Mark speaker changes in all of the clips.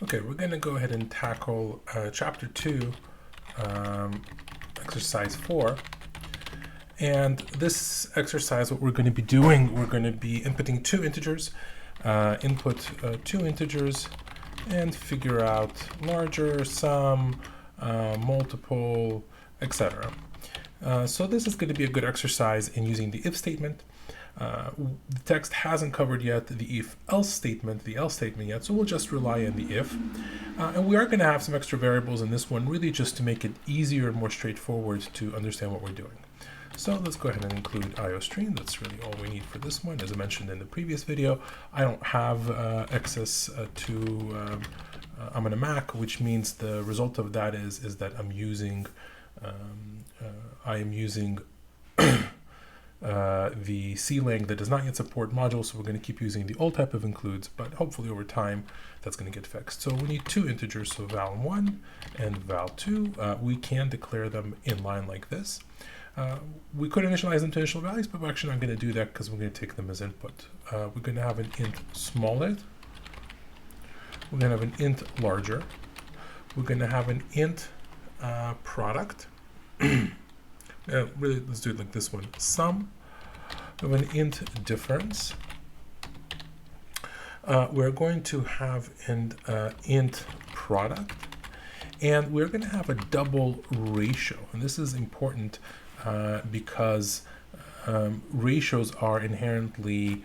Speaker 1: Okay, we're going to go ahead and tackle Chapter 2, Exercise 4. And this exercise, what we're going to be doing, we're going to be inputting two integers, input two integers, and figure out larger, sum, multiple, etc. So this is going to be a good exercise in using the if statement. The text hasn't covered yet the if-else statement, the else statement yet, so we'll just rely on the if. And we are going to have some extra variables in this one, really just to make it easier and more straightforward to understand what we're doing. So let's go ahead and include IOStream. That's really all we need for this one. As I mentioned in the previous video, I don't have access to, I'm on a Mac, which means the result of that is that I'm using, I am using the CLang that does not yet support modules, so we're going to keep using the old type of includes, but hopefully over time that's going to get fixed. So we need two integers, so val1 and val2. We can declare them in line like this. We could initialize them to initial values, but we're actually not going to do that because we're going to take them as input. We're going to have an int smaller. We're going to have an int larger. We're going to have an int product. Really, let's do it like this one. Sum of an int difference. We're going to have an int product. And we're going to have a double ratio. And this is important because ratios are inherently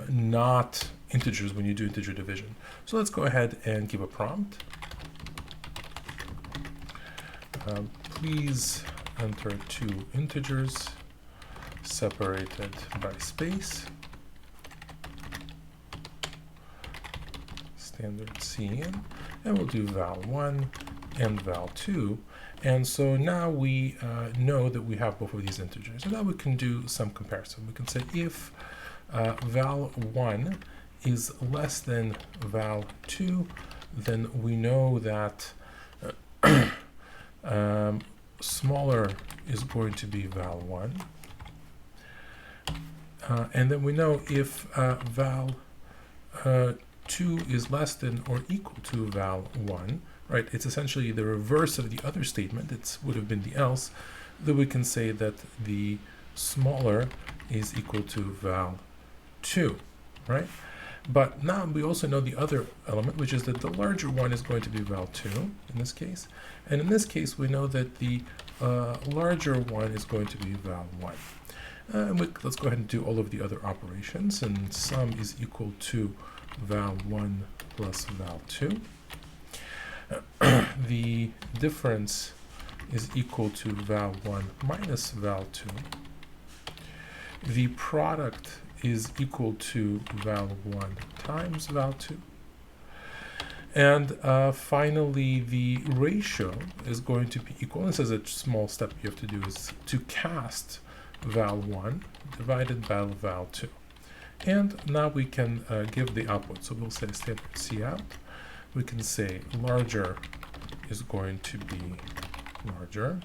Speaker 1: not integers when you do integer division. So let's go ahead and give a prompt. Please enter two integers separated by space. Standard cin. And we'll do val1 and val2. And so now we know that we have both of these integers. And now we can do some comparison. We can say if val1 is less than val2, then we know that smaller is going to be val1. And then we know if val2 is less than or equal to val1, right? It's essentially the reverse of the other statement. It would have been the else. Then we can say that the smaller is equal to val2, right? But now we also know the other element, which is that the larger one is going to be val2 in this case. And in this case, we know that the larger one is going to be val1. Let's go ahead and do all of the other operations. And sum is equal to val1 plus val2. The difference is equal to val1 minus val2. The product is equal to val1 times val2. And finally, the ratio is going to be equal. This is a small step you have to do, is to cast val1 divided by val2. And now we can give the output. So we'll say standard cout. We can say larger is going to be larger.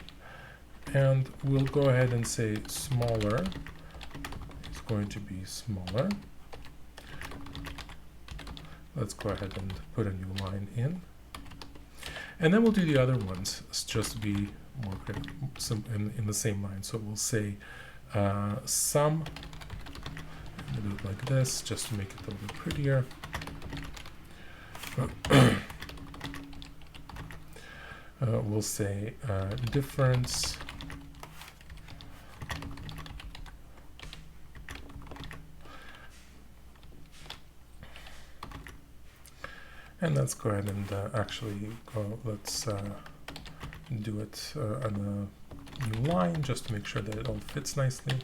Speaker 1: And we'll go ahead and say smaller is going to be smaller. Let's go ahead and put a new line in. And then we'll do the other ones, just to be more in the same line. So we'll say sum. We'll do it like this, just to make it a little bit prettier. We'll say difference and let's go ahead and actually let's do it on a new line just to make sure that it all fits nicely.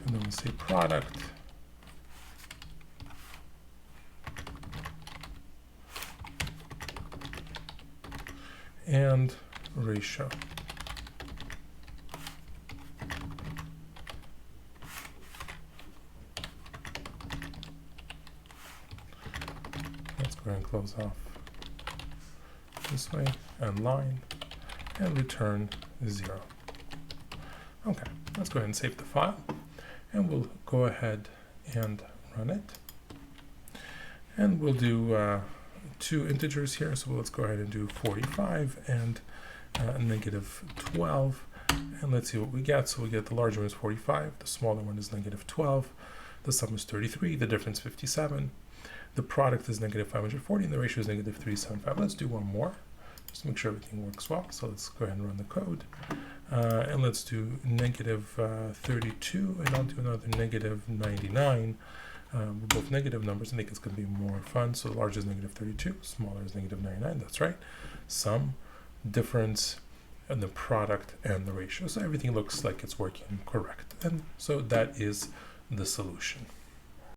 Speaker 1: And then we'll say product. And ratio. Let's go ahead and close off this way and line and return 0. Okay, let's go ahead and save the file and we'll go ahead and run it. And we'll do two integers here, so let's go ahead and do 45 and negative 12, and let's see what we get. So we get the larger one is 45, the smaller one is negative 12, the sum is 33, the difference 57, the product is negative 540, and the ratio is negative 375. Let's do one more, just to make sure everything works well. So let's go ahead and run the code, and let's do negative 32, and I'll do another negative 99. We're both negative numbers. I think it's going to be more fun. So the larger is negative 32, smaller is negative 99. That's right. Sum, difference, and the product and the ratio. So everything looks like it's working correct. And so that is the solution.